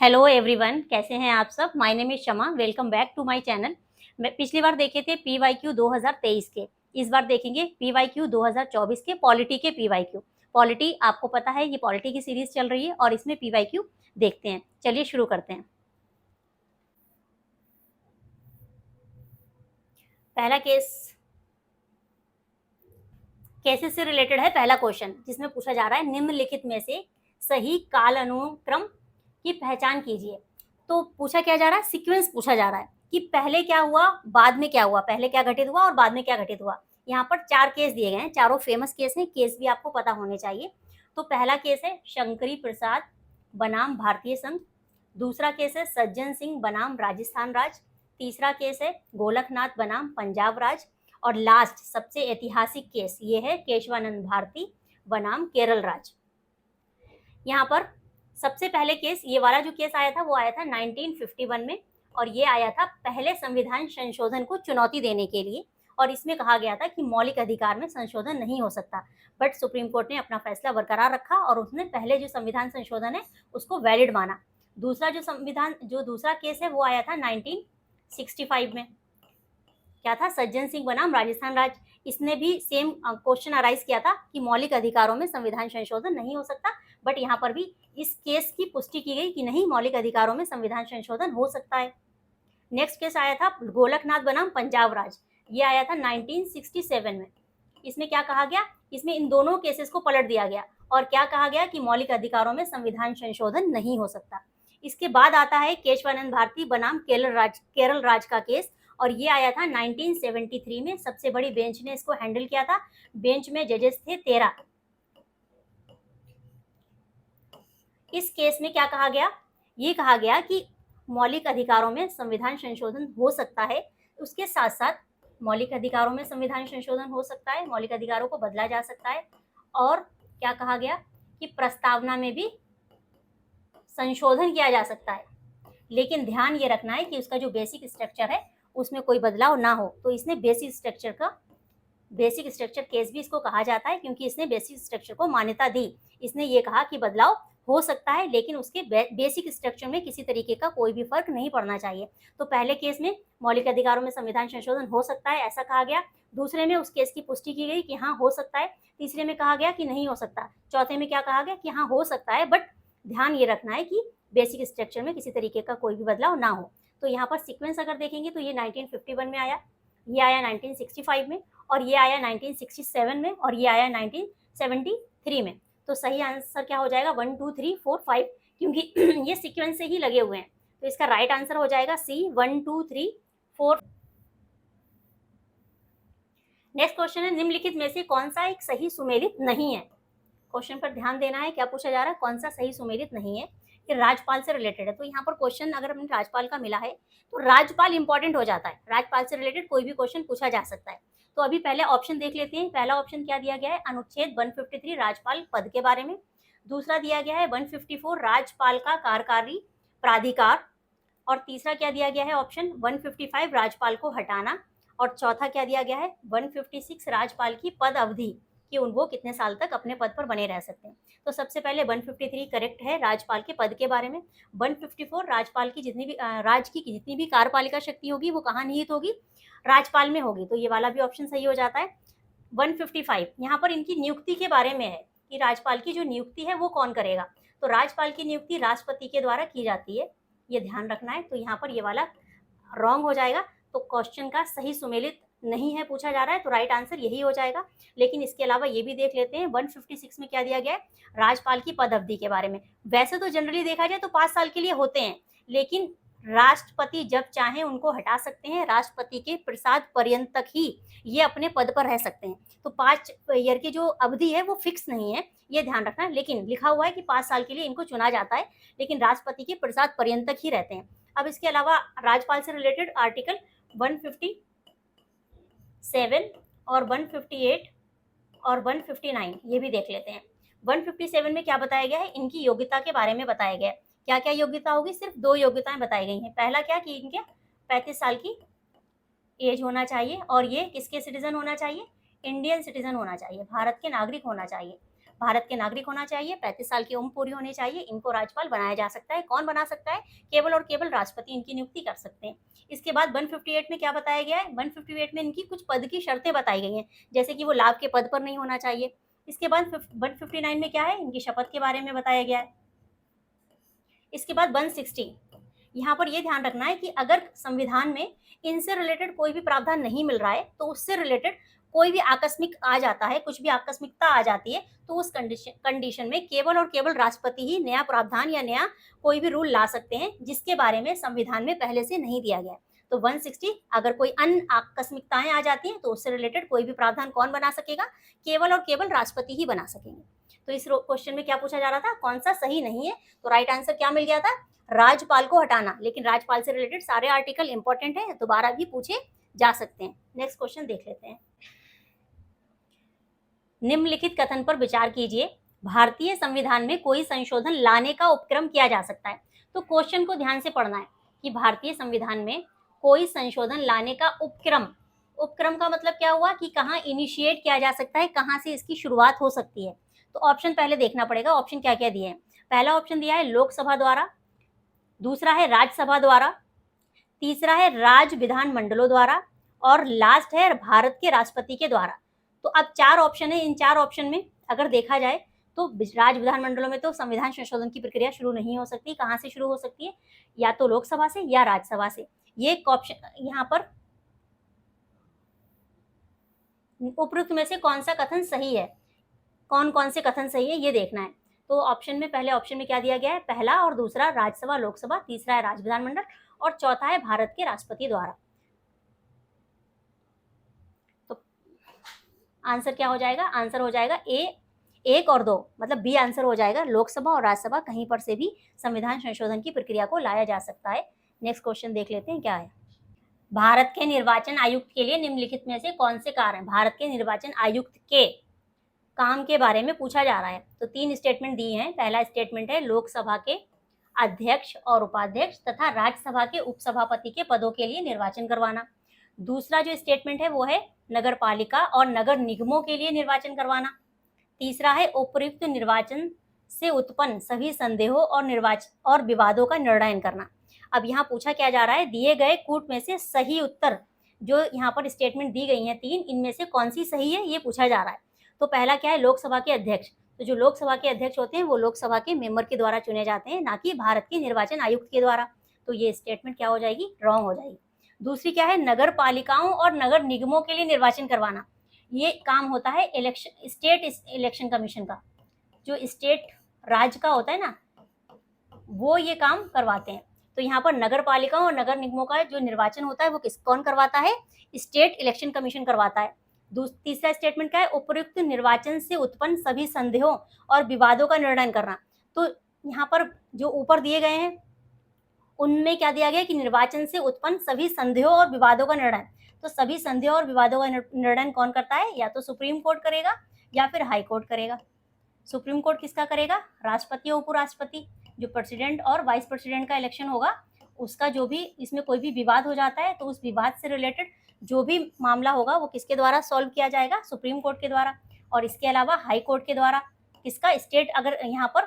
Hello everyone, कैसे हैं आप सब। My name is Shama. Welcome back to my channel. पिछली बार देखे थे पीवाईक्यू 2023 के। इस बार देखेंगे पीवाईक्यू 2024 के पॉलिटी के पीवाईक्यू। पॉलिटी आपको पता है, ये पॉलिटी की सीरीज चल रही है और इसमें पीवाईक्यू देखते हैं। चलिए शुरू करते हैं। पहला केसेस से रिलेटेड है। पहला क्वेश्चन जिसमें पूछा जा रहा है, निम्नलिखित में से सही काल अनुक्रम की पहचान कीजिए। तो पूछा क्या जा रहा है, सीक्वेंस पूछा जा रहा है कि पहले क्या हुआ, बाद में क्या हुआ, पहले क्या घटित हुआ और बाद में क्या घटित हुआ। यहाँ पर 4 केस दिए गए हैं, चारों फेमस केस हैं। केस भी आपको पता होने चाहिए। तो पहला केस है शंकरी प्रसाद बनाम भारतीय संघ। दूसरा केस है सज्जन सिंह बनाम राजस्थान राज। तीसरा केस है गोलकनाथ बनाम पंजाब राज। और लास्ट सबसे ऐतिहासिक केस ये है केशवानंद भारती बनाम केरल राज। यहाँ पर सबसे पहले केस, ये वाला जो केस आया था वो आया था 1951 में, और ये आया था पहले संविधान संशोधन को चुनौती देने के लिए। और इसमें कहा गया था कि मौलिक अधिकार में संशोधन नहीं हो सकता, बट सुप्रीम कोर्ट ने अपना फैसला बरकरार रखा और उसने पहले जो संविधान संशोधन है उसको वैलिड माना। जो दूसरा केस है वो आया था 1965 में। क्या था, सज्जन सिंह बनाम राजस्थान राज। इसने भी सेम क्वेश्चन अराइज किया था कि मौलिक अधिकारों में संविधान संशोधन नहीं हो सकता, बट यहाँ पर भी इस केस की पुष्टि की गई कि नहीं, मौलिक अधिकारों में संविधान संशोधन हो सकता है। नेक्स्ट केस आया था गोलकनाथ बनाम पंजाब राज। ये आया था 1967 में। इसमें क्या कहा गया, इसमें इन दोनों केसेस को पलट दिया गया और क्या कहा गया कि मौलिक अधिकारों में संविधान संशोधन नहीं हो सकता। इसके बाद आता है केशवानंद भारती बनाम केरल राज का केस, और ये आया था 1973 में। सबसे बड़ी बेंच ने इसको हैंडल किया था। बेंच में जजेस थे 13। इस केस में क्या कहा गया, ये कहा गया कि मौलिक अधिकारों में संविधान संशोधन हो सकता है, उसके साथ साथ मौलिक अधिकारों में संविधान संशोधन हो सकता है, मौलिक अधिकारों को बदला जा सकता है। और क्या कहा गया कि प्रस्तावना में भी संशोधन किया जा सकता है, लेकिन ध्यान ये रखना है कि उसका जो बेसिक स्ट्रक्चर है उसमें कोई बदलाव ना हो। तो इसने बेसिक स्ट्रक्चर केस भी इसको कहा जाता है, क्योंकि इसने बेसिक स्ट्रक्चर को मान्यता दी। इसने ये कहा कि बदलाव हो सकता है, लेकिन उसके बेसिक स्ट्रक्चर में किसी तरीके का कोई भी फर्क नहीं पड़ना चाहिए। तो पहले केस में मौलिक अधिकारों में संविधान संशोधन हो सकता है, ऐसा कहा गया। दूसरे में उस केस की पुष्टि की गई कि हाँ हो सकता है। तीसरे में कहा गया कि नहीं हो सकता। चौथे में क्या कहा गया कि हाँ हो सकता है, बट ध्यान ये रखना है कि बेसिक स्ट्रक्चर में किसी तरीके का कोई भी बदलाव ना हो। तो यहाँ पर सीक्वेंस अगर देखेंगे तो ये 1951 में आया, ये आया 1965 में, और ये आया 1967 में, और ये आया 1973 में। तो सही आंसर क्या हो जाएगा, 1 2 3 4 5, क्योंकि ये सीक्वेंस से ही लगे हुए हैं। तो इसका राइट आंसर हो जाएगा सी, 1 2 3 4। नेक्स्ट क्वेश्चन है, निम्नलिखित में से कौन सा एक सही सुमेलित नहीं है। क्वेश्चन पर ध्यान देना है, क्या पूछा जा रहा है, कौन सा सही सुमेलित नहीं है। ये राजपाल से रिलेटेड है। तो यहाँ पर क्वेश्चन अगर हमें राजपाल का मिला है तो राजपाल इंपॉर्टेंट हो जाता है। राजपाल से रिलेटेड कोई भी क्वेश्चन पूछा जा सकता है। तो अभी पहले ऑप्शन देख लेते हैं। पहला ऑप्शन क्या दिया गया है, अनुच्छेद 153 राजपाल पद के बारे में। दूसरा दिया गया है 154 राजपाल का कार्यकारी प्राधिकार। और तीसरा क्या दिया गया है, ऑप्शन 155 राजपाल को हटाना। और चौथा क्या दिया गया है, 156 राजपाल की पद अवधि, कि वो कितने साल तक अपने पद पर बने रह सकते हैं। तो सबसे पहले 153 करेक्ट है राजपाल के पद के बारे में। 154 राजपाल की जितनी भी कार्यपालिका शक्ति होगी वो कहाँ निहित होगी, राजपाल में होगी। तो ये वाला भी ऑप्शन सही हो जाता है। 155 यहाँ पर इनकी नियुक्ति के बारे में है कि राजपाल की जो नियुक्ति है वो कौन करेगा। तो राजपाल की नियुक्ति राष्ट्रपति के द्वारा की जाती है, ये ध्यान रखना है। तो यहाँ पर ये वाला रॉन्ग हो जाएगा। तो क्वेश्चन का सही सुमेलित नहीं है पूछा जा रहा है, तो राइट आंसर यही हो जाएगा। लेकिन इसके अलावा ये भी देख लेते हैं 156 में क्या दिया गया है, राजपाल की पद अवधि के बारे में। वैसे तो जनरली देखा जाए तो 5 साल के लिए होते हैं, लेकिन राष्ट्रपति जब चाहे उनको हटा सकते हैं। राष्ट्रपति के प्रसाद पर्यंत तक ही ये अपने पद पर रह सकते हैं। तो 5 ईयर की जो अवधि है वो फिक्स नहीं है, ये ध्यान रखना। लेकिन लिखा हुआ है कि 5 साल के लिए इनको चुना जाता है, लेकिन राष्ट्रपति के प्रसाद पर्यंत तक ही रहते हैं। अब इसके अलावा राजपाल से रिलेटेड आर्टिकल 157 और 158 और 159 ये भी देख लेते हैं। 157 में क्या बताया गया है, इनकी योग्यता के बारे में बताया गया है। क्या क्या योग्यता होगी, सिर्फ 2 योग्यताएं बताई गई हैं। पहला क्या कि इनके 35 साल की एज होना चाहिए, और ये किसके सिटीजन होना चाहिए, इंडियन सिटीजन होना चाहिए, भारत के नागरिक होना चाहिए। भारत के नागरिक होना चाहिए, 35 साल की उम्र पूरी होनी चाहिए, इनको राज्यपाल बनाया जा सकता है। कौन बना सकता है? केवल और केवल राष्ट्रपति इनकी नियुक्ति कर सकते हैं। इसके बाद 158 में क्या बताया गया है? 158 में इनकी कुछ पद की शर्तें बताई गई हैं, जैसे कि वो लाभ के पद पर नहीं होना चाहिए। इसके बाद 159 में क्या है? इनकी शपथ के बारे में बताया गया है। इसके बाद 160, यहाँ पर यह ध्यान रखना है कि अगर संविधान में इनसे रिलेटेड कोई भी प्रावधान नहीं मिल रहा है, तो उससे रिलेटेड कोई भी आकस्मिक आ जाता है, कुछ भी आकस्मिकता आ जाती है, तो उस कंडीशन में केवल और केवल राष्ट्रपति ही नया प्रावधान या नया कोई भी रूल ला सकते हैं, जिसके बारे में संविधान में पहले से नहीं दिया गया है। तो 160, अगर कोई अन्य आकस्मिकताएं आ जाती हैं, तो उससे रिलेटेड कोई भी प्रावधान कौन बना सकेगा? केवल और केवल राष्ट्रपति ही बना सकेंगे। तो इस क्वेश्चन में क्या पूछा जा रहा था? कौन सा सही नहीं है? तो राइट आंसर क्या मिल गया था? राज्यपाल को हटाना। लेकिन राज्यपाल से रिलेटेड सारे आर्टिकल इंपॉर्टेंट है, दोबारा भी पूछे जा सकते हैं। नेक्स्ट क्वेश्चन देख लेते हैं। निम्नलिखित कथन पर विचार कीजिए, भारतीय संविधान में कोई संशोधन लाने का उपक्रम किया जा सकता है। तो क्वेश्चन को ध्यान से पढ़ना है कि भारतीय संविधान में कोई संशोधन लाने का उपक्रम, उपक्रम का मतलब क्या हुआ कि कहाँ इनिशिएट किया जा सकता है, कहाँ से इसकी शुरुआत हो सकती है। तो ऑप्शन पहले देखना पड़ेगा, ऑप्शन क्या क्या दिए हैं। पहला ऑप्शन दिया है लोकसभा द्वारा, दूसरा है राज्यसभा द्वारा, तीसरा है राज्य विधान मंडलों द्वारा, और लास्ट है भारत के राष्ट्रपति के द्वारा। तो अब 4 ऑप्शन है, इन 4 ऑप्शन में अगर देखा जाए तो राज्य विधानमंडलों में तो संविधान संशोधन की प्रक्रिया शुरू नहीं हो सकती। कहाँ से शुरू हो सकती है? या तो लोकसभा से या राज्यसभा से। ये ऑप्शन यहाँ पर उपरोक्त में से कौन सा कथन सही है, कौन कौन से कथन सही है ये देखना है। तो ऑप्शन में, पहले ऑप्शन में क्या दिया गया है? पहला और दूसरा राज्यसभा लोकसभा, तीसरा है राज्य विधानमंडल, और चौथा है भारत के राष्ट्रपति द्वारा। तो आंसर क्या हो जाएगा? आंसर हो जाएगा ए 1 और 2, मतलब बी आंसर हो जाएगा। लोकसभा और राज्यसभा कहीं पर से भी संविधान संशोधन की प्रक्रिया को लाया जा सकता है। नेक्स्ट क्वेश्चन देख लेते हैं क्या है। भारत के निर्वाचन आयुक्त के लिए निम्नलिखित में से कौन से कार्य हैं? भारत के निर्वाचन आयुक्त के काम के बारे में पूछा जा रहा है। तो 3 स्टेटमेंट दिए हैं। पहला स्टेटमेंट है लोकसभा के अध्यक्ष और उपाध्यक्ष तथा राज्यसभा के उपसभापति के पदों के लिए निर्वाचन करवाना। दूसरा जो स्टेटमेंट है वो है नगर पालिका और नगर निगमों के लिए निर्वाचन करवाना। तीसरा है उपर्युक्त निर्वाचन से उत्पन्न सभी संदेहों और विवादों का निर्णय करना। अब यहाँ पूछा क्या जा रहा है? दिए गए कूट में से सही उत्तर, जो यहाँ पर स्टेटमेंट दी गई हैं 3, इनमें से कौन सी सही है ये पूछा जा रहा है। तो पहला क्या है? लोकसभा के अध्यक्ष। तो जो लोकसभा के अध्यक्ष होते हैं वो लोकसभा के मेंबर के द्वारा चुने जाते हैं, ना कि भारत के निर्वाचन आयुक्त के द्वारा। तो ये स्टेटमेंट क्या हो जाएगी? रॉन्ग हो जाएगी। दूसरी क्या है? नगर पालिकाओं और नगर निगमों के लिए निर्वाचन करवाना। ये काम होता है स्टेट इलेक्शन कमीशन का, जो स्टेट राज्य का होता है ना, वो ये काम करवाते हैं। तो यहाँ पर नगर पालिकाओं और नगर निगमों का जो निर्वाचन होता है वो कौन करवाता है? स्टेट इलेक्शन कमीशन करवाता है। तीसरा स्टेटमेंट क्या है? उपयुक्त निर्वाचन से उत्पन्न सभी संदेहों और विवादों का निर्णय करना। तो यहाँ पर जो ऊपर दिए गए हैं उनमें क्या दिया गया कि निर्वाचन से उत्पन्न सभी संदेहों और विवादों का निर्णय। तो सभी संदेहों और विवादों का निर्णय कौन करता है? या तो सुप्रीम कोर्ट करेगा या फिर हाई कोर्ट करेगा। सुप्रीम कोर्ट किसका करेगा? राष्ट्रपति और उपराष्ट्रपति। जो प्रेसिडेंट और वाइस प्रेसिडेंट का इलेक्शन होगा उसका जो भी इसमें कोई भी विवाद हो जाता है तो उस विवाद से रिलेटेड जो भी मामला होगा वो किसके द्वारा सॉल्व किया जाएगा? सुप्रीम कोर्ट के द्वारा। और इसके अलावा हाई कोर्ट के द्वारा। किसका? स्टेट, अगर यहाँ पर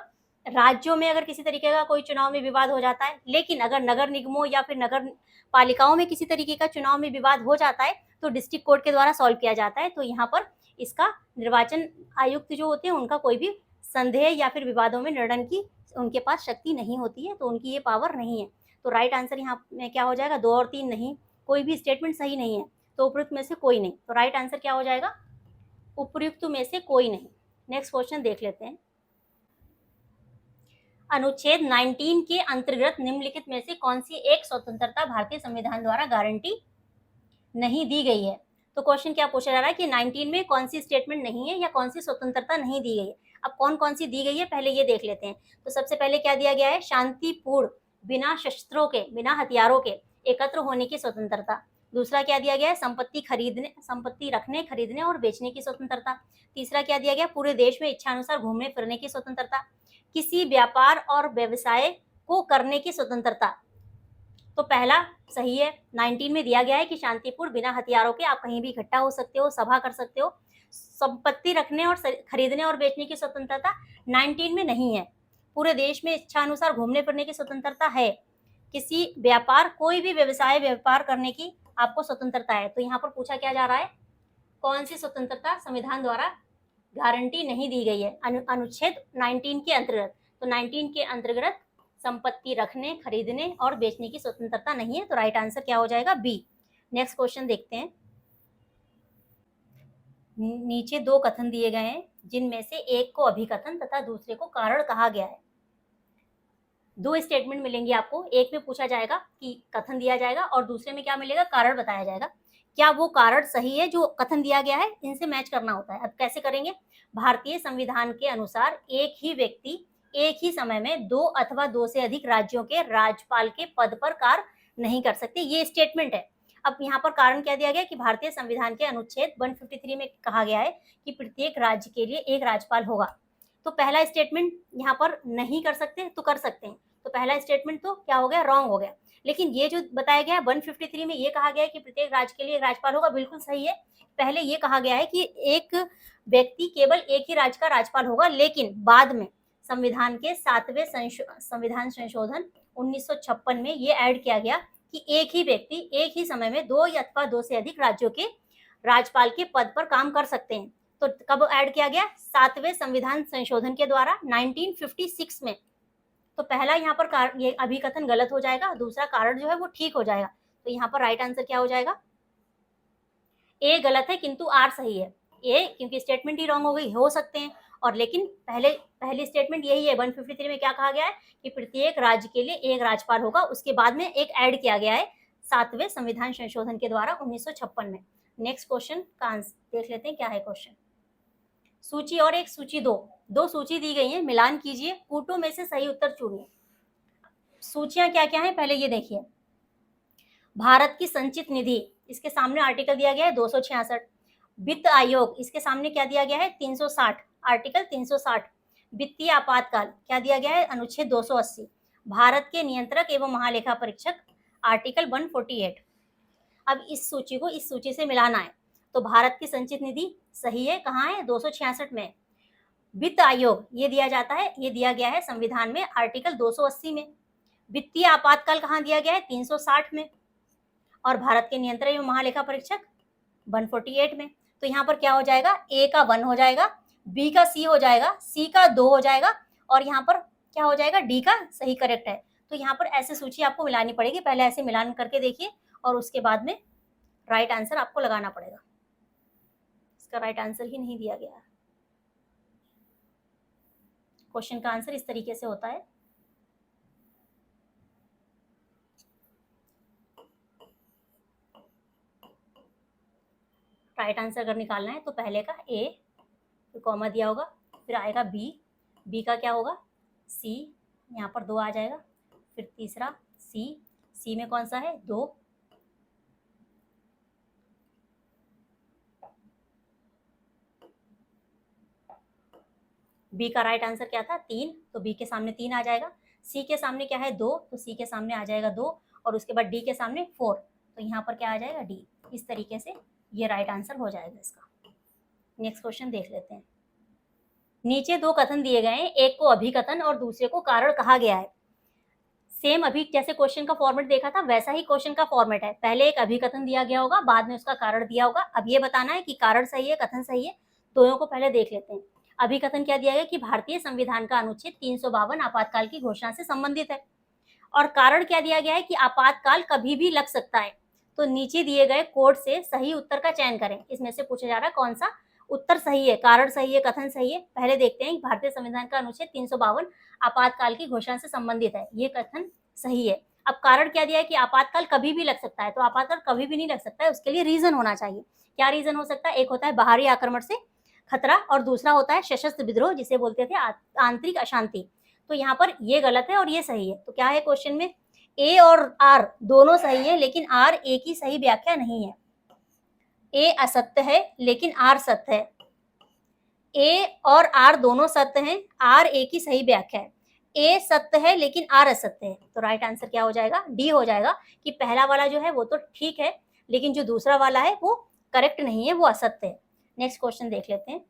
राज्यों में अगर किसी तरीके का कोई चुनाव में विवाद हो जाता है, लेकिन अगर नगर निगमों या फिर नगर पालिकाओं में किसी तरीके का चुनाव में विवाद हो जाता है तो डिस्ट्रिक्ट कोर्ट के द्वारा सॉल्व किया जाता है। तो यहाँ पर इसका निर्वाचन आयुक्त जो होते हैं उनका कोई भी संदेह या फिर विवादों में निर्णय की उनके पास शक्ति नहीं होती है, तो उनकी ये पावर नहीं है। तो राइट आंसर यहाँ में क्या हो जाएगा? 2 और 3 नहीं, कोई भी स्टेटमेंट सही नहीं है। तो उपयुक्त में से कोई नहीं। तो राइट आंसर क्या हो जाएगा? उपयुक्त में से कोई नहीं। नेक्स्ट क्वेश्चन देख लेते हैं। अनुच्छेद 19 के अंतर्गत निम्नलिखित में से कौन सी एक स्वतंत्रता भारतीय संविधान द्वारा गारंटी नहीं दी गई है? तो क्वेश्चन क्या पूछा जा रहा है कि 19 में कौन सी स्टेटमेंट नहीं है या कौन सी स्वतंत्रता नहीं दी गई है। अब कौन कौन सी दी गई है पहले ये देख लेते हैं। तो सबसे पहले क्या दिया गया है? शांतिपूर्ण, बिना शस्त्रों के, बिना हथियारों के एकत्र होने की स्वतंत्रता। दूसरा क्या दिया गया है? संपत्ति रखने, खरीदने और बेचने की स्वतंत्रता। तीसरा क्या दिया गया? पूरे देश में इच्छानुसार घूमने फिरने की स्वतंत्रता। किसी व्यापार और व्यवसाय को करने की स्वतंत्रता। तो पहला सही है, 19 में दिया गया है कि शांतिपूर्ण, बिना हथियारों के आप कहीं भी इकट्ठा हो सकते हो, सभा कर सकते हो। संपत्ति रखने और खरीदने और बेचने की स्वतंत्रता 19 में नहीं है। पूरे देश में इच्छा अनुसार घूमने फिरने की स्वतंत्रता है। किसी व्यापार, कोई भी व्यवसाय व्यापार करने की आपको स्वतंत्रता है। तो यहाँ पर पूछा क्या जा रहा है, कौन सी स्वतंत्रता संविधान द्वारा गारंटी नहीं दी गई है अनुच्छेद 19 के अंतर्गत। तो 19 के अंतर्गत संपत्ति रखने, खरीदने और बेचने की स्वतंत्रता नहीं है। तो राइट आंसर क्या हो जाएगा, बी। नेक्स्ट क्वेश्चन देखते हैं। नीचे दो कथन दिए गए हैं जिनमें से एक को अभिकथन तथा दूसरे को कारण कहा गया है। दो स्टेटमेंट मिलेंगे आपको, एक में पूछा जाएगा कि कथन दिया जाएगा और दूसरे में क्या मिलेगा, कारण बताया जाएगा। क्या वो कारण सही है जो कथन दिया गया है, इनसे मैच करना होता है। अब कैसे करेंगे, भारतीय संविधान के अनुसार एक ही व्यक्ति एक ही समय में दो अथवा दो से अधिक राज्यों के राज्यपाल के पद पर कार्य नहीं कर सकते, ये स्टेटमेंट है। अब यहाँ पर कारण क्या दिया गया कि भारतीय संविधान के अनुच्छेद 153 में कहा गया है कि प्रत्येक राज्य के लिए एक राज्यपाल होगा। तो पहला स्टेटमेंट यहाँ पर नहीं कर सकते तो कर सकते हैं, तो पहला स्टेटमेंट तो क्या हो गया, रॉन्ग हो गया। लेकिन ये जो बताया गया है 153 में, ये कहा गया है कि प्रत्येक राज्य के लिए एक राज्यपाल होगा, बिल्कुल सही है। पहले ये कहा गया है कि एक व्यक्ति केवल एक ही राज्य का राज्यपाल होगा, लेकिन बाद में संविधान के 7वें संविधान संशोधन 1956 में ये ऐड किया गया कि एक ही व्यक्ति एक ही समय में दो अथवा दो से अधिक राज्यों के राज्यपाल के पद पर काम कर सकते हैं। तो कब ऐड किया गया, 7वें संविधान संशोधन के द्वारा 1956 में। तो पहला यहाँ पर ये अभिकथन गलत हो जाएगा, दूसरा कारण जो है वो ठीक हो जाएगा। तो यहाँ पर राइट आंसर क्या हो जाएगा, ए गलत है किंतु आर सही है। ए क्योंकि स्टेटमेंट ही रॉन्ग हो गई, हो सकते हैं, और लेकिन पहली स्टेटमेंट यही है। 153 में क्या कहा गया है कि प्रत्येक राज्य के लिए एक राज्यपाल होगा, उसके बाद में एक ऐड किया गया है 7वें संविधान संशोधन के द्वारा 1956 में। नेक्स्ट क्वेश्चन का आंसर देख लेते हैं, क्या है क्वेश्चन। सूची और एक सूची दो सूची दी गई है, मिलान कीजिए, कूटों में से सही उत्तर चुनिए। सूचियां क्या क्या है पहले ये देखिए। भारत की संचित निधि, इसके सामने आर्टिकल दिया गया है 266। वित्त आयोग, इसके सामने क्या दिया गया है 360, आर्टिकल 360। वित्तीय आपातकाल क्या दिया गया है, अनुच्छेद 280। भारत के नियंत्रक एवं महालेखा परीक्षक, आर्टिकल 148। अब इस सूची को इस सूची से मिलाना है। तो भारत की संचित निधि सही है, कहाँ है, 266 में। वित्त आयोग ये दिया जाता है, ये दिया गया है संविधान में आर्टिकल 280 में। वित्तीय आपातकाल कहाँ दिया गया है, 360 में। और भारत के नियंत्रक एवं महालेखा परीक्षक 148 में। तो यहाँ पर क्या हो जाएगा, ए का 1 हो जाएगा, बी का सी हो जाएगा, सी का 2 हो जाएगा, और यहाँ पर क्या हो जाएगा, डी का सही करेक्ट है। तो यहाँ पर ऐसे सूची आपको मिलानी पड़ेगी, पहले ऐसे मिलान करके देखिए और उसके बाद में राइट आंसर आपको लगाना पड़ेगा। इसका राइट आंसर ही नहीं दिया गया। क्वेश्चन का आंसर इस तरीके से होता है। राइट आंसर अगर निकालना है तो पहले का ए, फिर कॉमा दिया होगा, फिर आएगा बी, बी का क्या होगा सी, यहाँ पर 2 आ जाएगा, फिर तीसरा सी, सी में कौन सा है 2, बी का राइट आंसर क्या था 3, तो बी के सामने 3 आ जाएगा। सी के सामने क्या है 2, तो सी के सामने आ जाएगा 2, और उसके बाद डी के सामने 4, तो यहाँ पर क्या आ जाएगा डी। इस तरीके से ये राइट आंसर हो जाएगा इसका। नेक्स्ट क्वेश्चन देख लेते हैं। नीचे दो कथन दिए गए हैं, एक को अभिकथन और दूसरे को कारण कहा गया है। सेम अभी जैसे क्वेश्चन का फॉर्मेट देखा था वैसा ही क्वेश्चन का फॉर्मेट है, पहले एक अभिकथन दिया गया होगा, बाद में उसका कारण दिया होगा। अब ये बताना है कि कारण सही है कथन सही है, दोनों को पहले देख लेते हैं। अभिकथन क्या दिया गया कि भारतीय संविधान का अनुच्छेद 352 आपातकाल की घोषणा से संबंधित है, और कारण क्या दिया गया है कि आपातकाल कभी भी लग सकता है। तो नीचे दिए गए कोड से सही उत्तर का चयन करें, इसमें से पूछा जा रहा है कौन सा उत्तर सही है, कारण सही है कथन सही है। पहले देखते हैं भारतीय संविधान का अनुच्छेद 352 आपातकाल की घोषणा से संबंधित है, ये कथन सही है। अब कारण क्या दिया है कि आपातकाल कभी भी लग सकता है, तो आपातकाल कभी भी नहीं लग सकता है, उसके लिए रीजन होना चाहिए। क्या रीजन हो सकता है, एक होता है बाहरी आक्रमण से खतरा और दूसरा होता है सशस्त्र विद्रोह, जिसे बोलते थे आंतरिक अशांति। तो यहाँ पर ये गलत है और ये सही है। तो क्या है क्वेश्चन में, ए और आर दोनों सही है, लेकिन आर ए की सही व्याख्या नहीं है। ए असत्य है लेकिन आर सत्य है। ए और आर दोनों सत्य हैं, आर ए की सही व्याख्या है। ए सत्य है लेकिन आर असत्य है, तो राइट आंसर क्या हो जाएगा, डी हो जाएगा। कि पहला वाला जो है वो तो ठीक है, लेकिन जो दूसरा वाला है वो करेक्ट नहीं है, वो असत्य है। नेक्स्ट क्वेश्चन देख लेते हैं।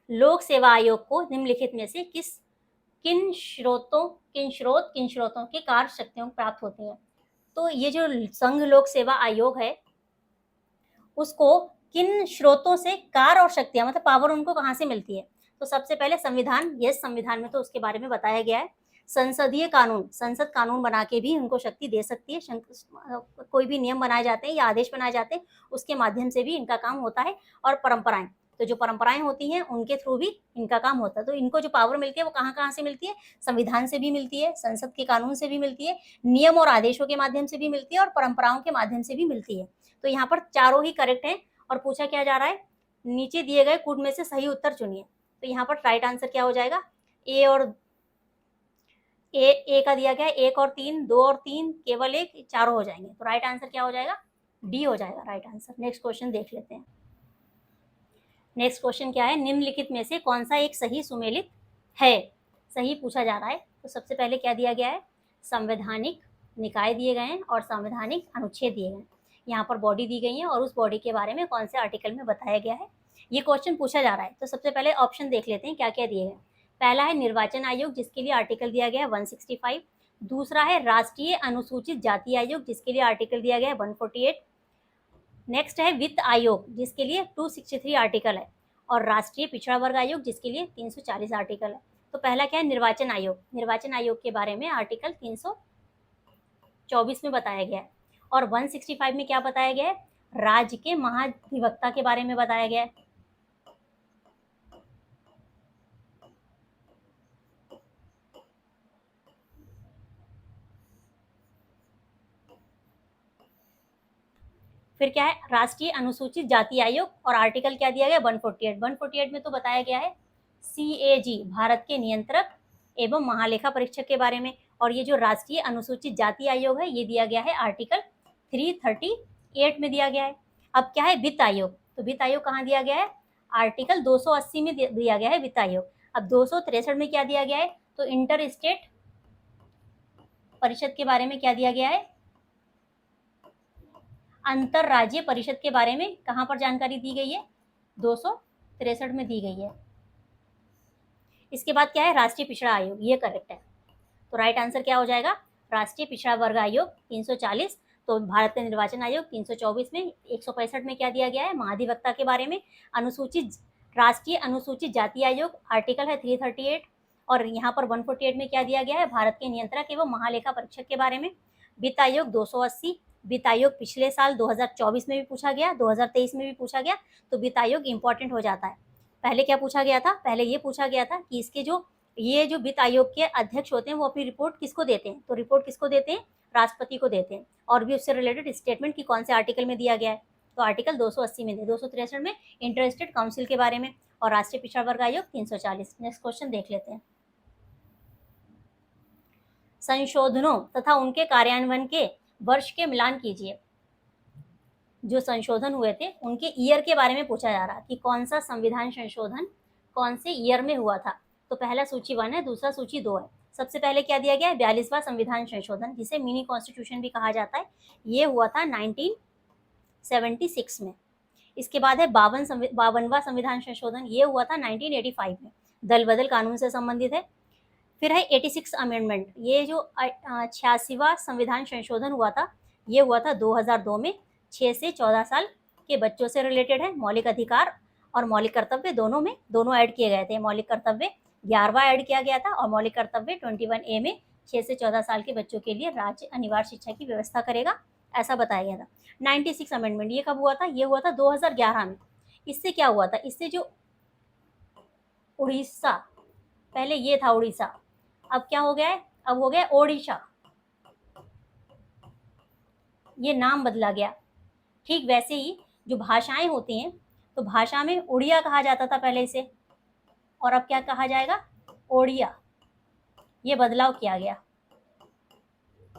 लोक सेवा आयोग को निम्नलिखित में से किन स्रोतों की कार्य शक्तियों प्राप्त होती हैं। तो ये जो संघ लोक सेवा आयोग है उसको किन स्रोतों से कार्य और शक्तियां, मतलब पावर उनको कहाँ से मिलती है। तो सबसे पहले संविधान, यस संविधान में तो उसके बारे में बताया गया है। संसदीय कानून, संसद कानून बना के भी उनको शक्ति दे सकती है। कोई भी नियम बनाए जाते हैं या आदेश बनाए जाते हैं उसके माध्यम से भी इनका काम होता है। और परंपराएं, तो जो परंपराएं होती हैं उनके थ्रू भी इनका काम होता है। तो इनको जो पावर मिलती है वो कहाँ कहाँ से मिलती है, संविधान से भी मिलती है, संसद के कानून से भी मिलती है, नियम और आदेशों के माध्यम से भी मिलती है और परंपराओं के माध्यम से भी मिलती है। तो यहाँ पर चारों ही करेक्ट हैं। और पूछा क्या जा रहा है, नीचे दिए गए कूट में से सही उत्तर चुनिए। तो यहाँ पर राइट आंसर क्या हो जाएगा, ए का दिया गया है 1 और 3, 2 और 3, केवल 1, चारों हो जाएंगे। तो राइट आंसर क्या हो जाएगा, डी हो जाएगा राइट आंसर। नेक्स्ट क्वेश्चन देख लेते हैं। नेक्स्ट क्वेश्चन क्या है, निम्नलिखित में से कौन सा एक सही सुमेलित है, सही पूछा जा रहा है। तो सबसे पहले क्या दिया गया है, संवैधानिक निकाय दिए गए हैं और संवैधानिक अनुच्छेद दिए गए हैं। यहाँ पर बॉडी दी गई है और उस बॉडी के बारे में कौन से आर्टिकल में बताया गया है, ये क्वेश्चन पूछा जा रहा है। तो सबसे पहले ऑप्शन देख लेते हैं क्या क्या दिए गए। पहला है निर्वाचन आयोग, जिसके लिए आर्टिकल दिया गया है 165। दूसरा है राष्ट्रीय अनुसूचित जाति आयोग, जिसके लिए आर्टिकल दिया गया है 148। नेक्स्ट है वित्त आयोग, जिसके लिए 263 आर्टिकल है। और राष्ट्रीय पिछड़ा वर्ग आयोग, जिसके लिए 340 आर्टिकल है। तो पहला क्या है, निर्वाचन आयोग। निर्वाचन आयोग के बारे में आर्टिकल 324 में बताया गया है। और 165 में क्या बताया गया है, राज्य के महाधिवक्ता के बारे में बताया गया है। फिर क्या है, राष्ट्रीय अनुसूचित जाति आयोग। और आर्टिकल क्या दिया गया, 148। 148 में तो बताया गया है CAG, भारत के नियंत्रक एवं महालेखा परीक्षक के बारे में। और ये जो राष्ट्रीय अनुसूचित जाति आयोग है ये दिया गया है आर्टिकल 338 में दिया गया है। अब क्या है, वित्त आयोग। तो वित्त आयोग कहाँ दिया गया है, आर्टिकल 280 में दिया गया है वित्त आयोग। अब 263 में क्या दिया गया है, तो इंटर स्टेट परिषद के बारे में क्या दिया गया है, अंतरराज्यीय परिषद के बारे में कहां पर जानकारी दी गई है, 263 में दी गई है। इसके बाद क्या है, राष्ट्रीय पिछड़ा आयोग, ये करेक्ट है। तो राइट आंसर क्या हो जाएगा, राष्ट्रीय पिछड़ा वर्ग आयोग 340। तो भारत का निर्वाचन आयोग 324 में, 165 में क्या दिया गया है, महाधिवक्ता के बारे में। अनुसूचित राष्ट्रीय अनुसूचित जाति आयोग आर्टिकल है 338। और यहाँ पर 148 में क्या दिया गया है, भारत के नियंत्रक एवं महालेखा परीक्षक के बारे में। वित्त आयोग 280। वित्त आयोग पिछले साल 2024 में भी पूछा गया, 2023 में भी पूछा गया। तो वित्त आयोग इंपॉर्टेंट हो जाता है। पहले क्या पूछा गया था, पहले ये पूछा गया था कि इसके ये जो वित्त आयोग के अध्यक्ष होते हैं वो अपनी रिपोर्ट किसको देते हैं। तो रिपोर्ट किसको देते हैं, राष्ट्रपति को देते हैं। और भी उससे रिलेटेड स्टेटमेंट की कौन से आर्टिकल में दिया गया है, तो आर्टिकल 280 में दिया, 263 में इंटर स्टेट काउंसिल के बारे में। और राष्ट्रीय पिछड़ा वर्ग आयोग 340। नेक्स्ट क्वेश्चन देख लेते हैं। संशोधनों तथा उनके कार्यान्वयन के वर्ष के मिलान कीजिए। जो संशोधन हुए थे उनके ईयर के बारे में पूछा जा रहा कि कौन सा संविधान संशोधन कौन से ईयर में हुआ था। तो पहला सूची 1 है, दूसरा सूची 2 है। सबसे पहले क्या दिया गया है, 42वां संविधान संशोधन, जिसे मिनी कॉन्स्टिट्यूशन भी कहा जाता है, ये हुआ था 1976 में। इसके बाद है 52वां संविधान संशोधन, ये हुआ था 1985 में, दल बदल कानून से संबंधित है। फिर है 86 अमेंडमेंट, ये जो 86वां संविधान संशोधन हुआ था ये हुआ था 2002 में। 6 से 14 साल के बच्चों से रिलेटेड है। मौलिक अधिकार और मौलिक कर्तव्य दोनों ऐड किए गए थे। मौलिक कर्तव्य 11वां ऐड किया गया था और मौलिक कर्तव्य 21A में 6 से 14 साल के बच्चों के लिए राज्य अनिवार्य शिक्षा की व्यवस्था करेगा, ऐसा बताया गया था। 96 अमेंडमेंट ये कब हुआ था, ये हुआ था 2011 में। इससे क्या हुआ था, इससे जो उड़ीसा, पहले ये था उड़ीसा, अब क्या हो गया है, अब हो गया ओडिशा, ये नाम बदला गया। ठीक वैसे ही जो भाषाएं होती हैं, तो भाषा में उड़िया कहा जाता था पहले इसे, और अब क्या कहा जाएगा, ओडिया। ये बदलाव किया गया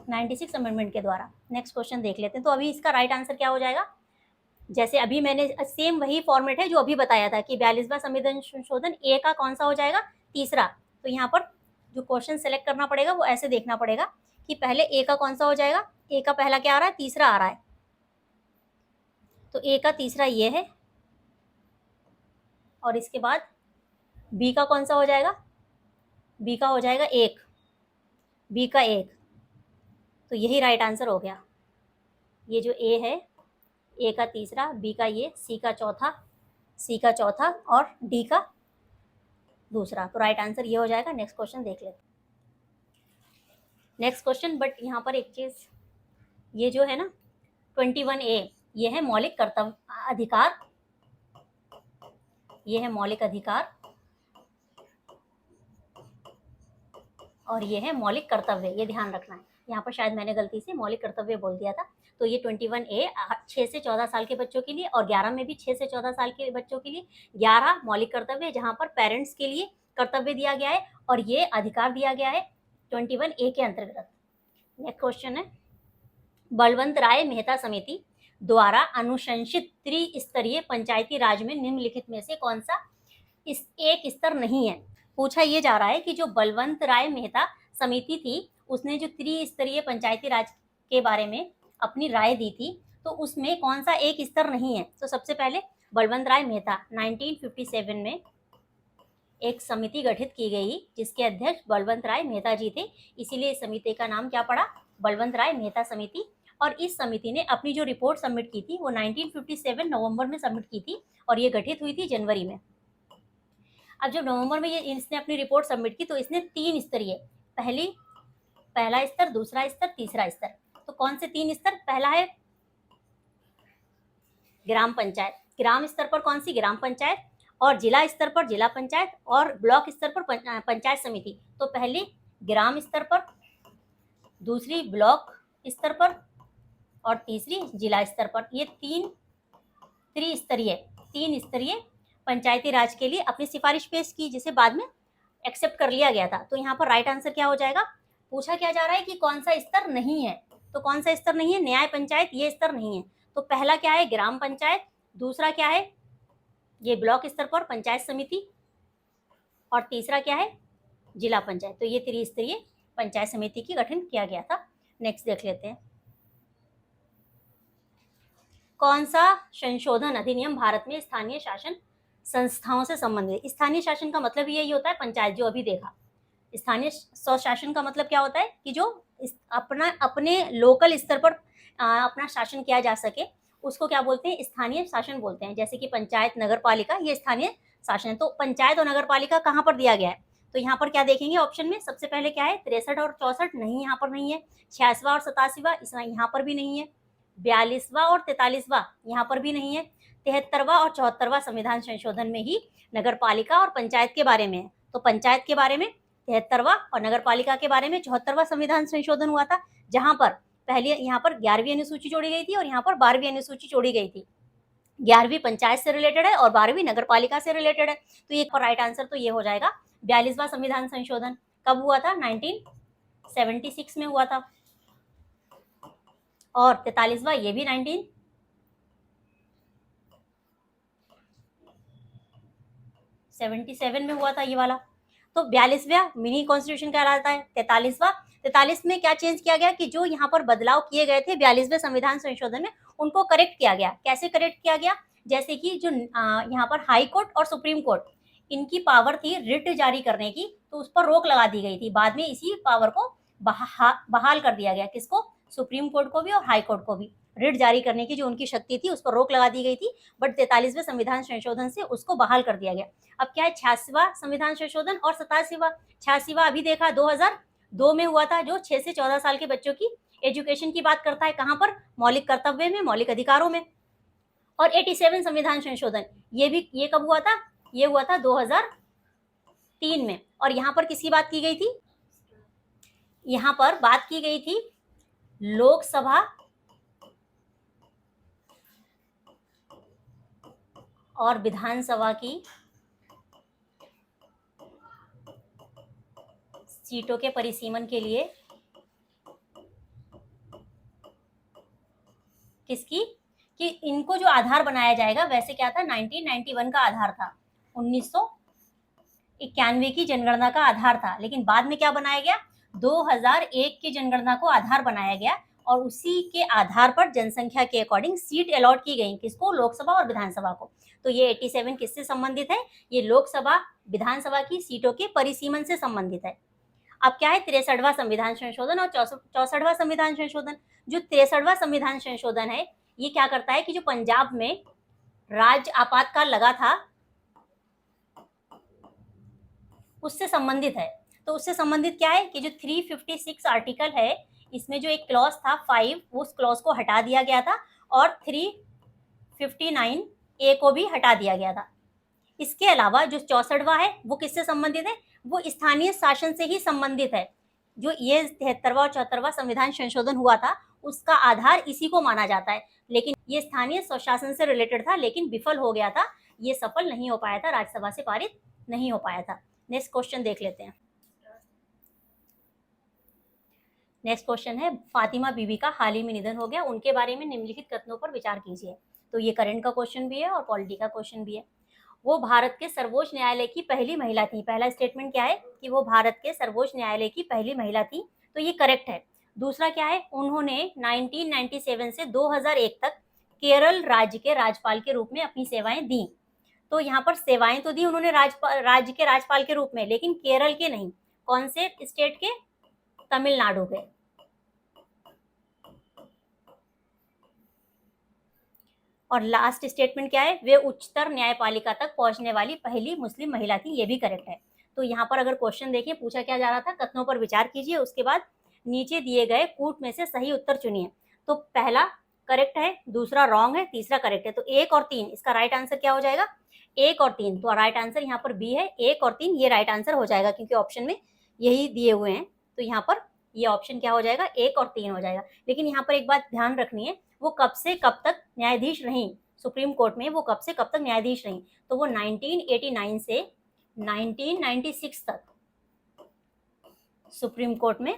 96 अमेंडमेंट के द्वारा। नेक्स्ट क्वेश्चन देख लेते हैं। तो अभी इसका राइट आंसर क्या हो जाएगा, जैसे अभी मैंने सेम वही फॉर्मेट है जो अभी बताया था कि 42वां संविधान संशोधन ए का कौन सा हो जाएगा, तीसरा। तो यहाँ पर जो क्वेश्चन सेलेक्ट करना पड़ेगा वो ऐसे देखना पड़ेगा कि पहले ए का कौन सा हो जाएगा, ए का पहला क्या आ रहा है, तीसरा आ रहा है। तो ए का तीसरा ये है, और इसके बाद बी का कौन सा हो जाएगा, बी का हो जाएगा 1, बी का 1, तो यही राइट आंसर हो गया। ये जो ए है, ए का तीसरा, बी का ये, सी का चौथा और डी का दूसरा, तो राइट आंसर ये हो जाएगा। नेक्स्ट क्वेश्चन देख लेते हैं। नेक्स्ट क्वेश्चन, बट यहाँ पर एक चीज, ये जो है ना 21A, ये है मौलिक कर्तव्य अधिकार, ये है मौलिक अधिकार और ये है मौलिक कर्तव्य, ये ध्यान रखना है। यहाँ पर शायद मैंने गलती से मौलिक कर्तव्य बोल दिया था। तो ये 21A 6 से 14 साल के बच्चों के लिए, और 11 में भी 6 से 14 साल के बच्चों के लिए 11 मौलिक कर्तव्य, जहाँ पर पेरेंट्स के लिए कर्तव्य दिया गया है और ये अधिकार दिया गया है 21A के अंतर्गत। नेक्स्ट क्वेश्चन है, बलवंत राय मेहता समिति द्वारा अनुशंसित त्रिस्तरीय पंचायती राज में निम्नलिखित में से कौन सा एक स्तर नहीं है। पूछा ये जा रहा है कि जो बलवंत राय मेहता समिति थी, उसने जो त्रिस्तरीय पंचायती राज के बारे में अपनी राय दी थी, तो उसमें कौन सा एक स्तर नहीं है। तो सबसे पहले बलवंत राय मेहता 1957 में एक समिति गठित की गई, जिसके अध्यक्ष बलवंत राय मेहता जी थे, इसीलिए इस समिति का नाम क्या पड़ा, बलवंत राय मेहता समिति। और इस समिति ने अपनी जो रिपोर्ट सबमिट की थी वो 1957 नवंबर में सबमिट की थी और ये गठित हुई थी जनवरी में। अब जब नवंबर में ये इसने अपनी रिपोर्ट सबमिट की, तो इसने 3 स्तरीय, पहला स्तर, दूसरा स्तर, तीसरा स्तर, तो कौन से 3 स्तर, पहला है ग्राम पंचायत, ग्राम स्तर पर कौन सी, ग्राम पंचायत, और जिला स्तर पर जिला पंचायत, और ब्लॉक स्तर पर पंचायत समिति। तो पहली ग्राम स्तर पर, दूसरी ब्लॉक स्तर पर और तीसरी जिला स्तर पर। ये 3 स्तरीय पंचायती राज के लिए अपनी सिफारिश पेश की, जिसे बाद में एक्सेप्ट कर लिया गया था। तो यहाँ पर राइट आंसर क्या हो जाएगा, पूछा क्या जा रहा है कि कौन सा स्तर नहीं है, तो कौन सा स्तर नहीं है, न्याय पंचायत, ये स्तर नहीं है। तो पहला क्या है, ग्राम पंचायत, दूसरा क्या है, ये ब्लॉक स्तर पर पंचायत समिति, और तीसरा क्या है, जिला पंचायत। तो ये त्रिस्तरीय पंचायत समिति की गठन किया गया था। नेक्स्ट देख लेते हैं, कौन सा संशोधन अधिनियम भारत में स्थानीय शासन संस्थाओं से संबंधित। स्थानीय शासन का मतलब यही होता है पंचायत, जो अभी देखा। स्थानीय स्वशासन का मतलब क्या होता है कि जो अपने लोकल स्तर पर अपना शासन किया जा सके, उसको क्या बोलते हैं, स्थानीय शासन बोलते हैं। जैसे कि पंचायत, नगर पालिका, ये स्थानीय शासन है। तो पंचायत और नगर पालिका कहाँ पर दिया गया है, तो यहाँ पर क्या देखेंगे ऑप्शन में, सबसे पहले क्या है, 63 और 64 नहीं, यहाँ पर नहीं है। 86वां और 87वां यहाँ पर भी नहीं है। 42वां और 43वां यहाँ पर भी नहीं है। 73वां और 74वां संविधान संशोधन में ही नगर पालिका और पंचायत के बारे में है। तो पंचायत के बारे में 73वां और नगर पालिका के बारे में 74वां संविधान संशोधन हुआ था, जहां पर पहले यहाँ पर 11वीं अनुसूची जोड़ी गई थी और यहाँ पर 12वीं अनुसूची जोड़ी गई थी। 11वीं पंचायत से रिलेटेड है और 12वीं नगर पालिका से रिलेटेड है। तो ये राइट आंसर तो ये हो जाएगा। 42वां संविधान संशोधन कब हुआ था, 1976 में हुआ था। और 43वां ये भी 1977 में हुआ था ये वाला। तो 42वां मिनी कॉन्स्टिट्यूशन कहलाता है। 43 में क्या चेंज किया गया कि जो यहाँ पर बदलाव किए गए थे 42वें संविधान संशोधन में, उनको करेक्ट किया गया। कैसे करेक्ट किया गया, जैसे कि जो यहाँ पर हाई कोर्ट और सुप्रीम कोर्ट, इनकी पावर थी रिट जारी करने की, तो उस पर रोक लगा दी गई थी। बाद में इसी पावर को बहाल कर दिया गया। किसको, सुप्रीम कोर्ट को भी और हाई कोर्ट को भी। रिट जारी करने की जो उनकी शक्ति थी, उस पर रोक लगा दी गई थी, बट 43वें संविधान संशोधन से उसको बहाल कर दिया गया। अब क्या है, 86वां संविधान संशोधन और 87वां। 86वां अभी देखा 2002 में हुआ था, जो 6 से 14 साल के बच्चों की एजुकेशन की बात करता है। कहाँ पर, मौलिक कर्तव्य में, मौलिक अधिकारों में। और 87 संविधान संशोधन, ये कब हुआ था, ये हुआ था 2003 में। और यहाँ पर किसकी बात की गई थी, यहाँ पर बात की गई थी लोकसभा और विधानसभा की सीटों के परिसीमन के लिए। किसकी, कि इनको जो आधार बनाया जाएगा, वैसे क्या था, 1991 का आधार था, 1991 की जनगणना का आधार था। लेकिन बाद में क्या बनाया गया, 2001 की जनगणना को आधार बनाया गया और उसी के आधार पर जनसंख्या के अकॉर्डिंग सीट अलॉट की गई, किसको, लोकसभा और विधानसभा को। तो ये 87 किससे संबंधित है, ये लोकसभा विधानसभा की सीटों के परिसीमन से संबंधित है। अब क्या है, 63वां संविधान संशोधन और 64वां संविधान संशोधन। जो 63वां संविधान संशोधन है ये क्या करता है कि जो पंजाब में राज्य आपातकाल लगा था उससे संबंधित है। तो उससे संबंधित क्या है कि जो 356 आर्टिकल है इसमें जो एक क्लॉज था 5, उस क्लॉज को हटा दिया गया था और 359 ए को भी हटा दिया गया था। इसके अलावा जो 64वां है वो किससे संबंधित है, वो स्थानीय शासन से ही संबंधित है। जो ये 73वां और 74वां संविधान संशोधन हुआ था उसका आधार इसी को माना जाता है, लेकिन ये स्थानीय स्वशासन से रिलेटेड था, लेकिन विफल हो गया था, ये सफल नहीं हो पाया था, राज्यसभा से पारित नहीं हो पाया था। नेक्स्ट क्वेश्चन देख लेते हैं। नेक्स्ट क्वेश्चन है, फातिमा बीबी का हाल ही में निधन हो गया, उनके बारे में निम्नलिखित कथनों पर विचार कीजिए। तो ये करंट का क्वेश्चन भी है और पॉलिटी का क्वेश्चन भी है। वो भारत के सर्वोच्च न्यायालय की पहली महिला थी। पहला स्टेटमेंट क्या है कि वो भारत के सर्वोच्च न्यायालय की पहली महिला थी, तो ये करेक्ट है। दूसरा क्या है, उन्होंने 1997 से 2001 तक केरल राज्य के राज्यपाल के रूप में अपनी सेवाएं दी। तो यहाँ पर सेवाएं तो दी उन्होंने राज्य के राज्यपाल के रूप में, लेकिन केरल के नहीं। कौन से स्टेट के, तमिलनाडु के। और लास्ट स्टेटमेंट क्या है, वे उच्चतर न्यायपालिका तक पहुंचने वाली पहली मुस्लिम महिला थी, ये भी करेक्ट है। तो यहाँ पर अगर क्वेश्चन देखें, पूछा क्या जा रहा था, कथनों पर विचार कीजिए, उसके बाद नीचे दिए गए कूट में से सही उत्तर चुनिए। तो पहला करेक्ट है, दूसरा रॉन्ग है, तीसरा करेक्ट है। तो 1 और 3 इसका राइट आंसर क्या हो जाएगा, 1 और 3। तो राइट आंसर यहाँ पर बी है, 1 और 3 ये राइट आंसर हो जाएगा, क्योंकि ऑप्शन में यही दिए हुए हैं। तो यहाँ पर ये ऑप्शन क्या हो जाएगा, 1 और 3 हो जाएगा। लेकिन यहाँ पर एक बात ध्यान रखनी है, वो कब से कब तक न्यायाधीश रही सुप्रीम कोर्ट में, वो कब से कब तक न्यायाधीश रही, तो वो 1989 से 1996 तक सुप्रीम कोर्ट में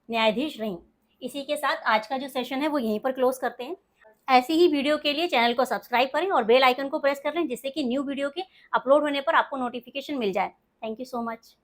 न्यायाधीश रही। इसी के साथ आज का जो सेशन है वो यहीं पर क्लोज करते हैं। ऐसी ही वीडियो के लिए चैनल को सब्सक्राइब करें और बेल आइकन को प्रेस कर लें, जिससे कि न्यू वीडियो के अपलोड होने पर आपको नोटिफिकेशन मिल जाए। Thank you so much.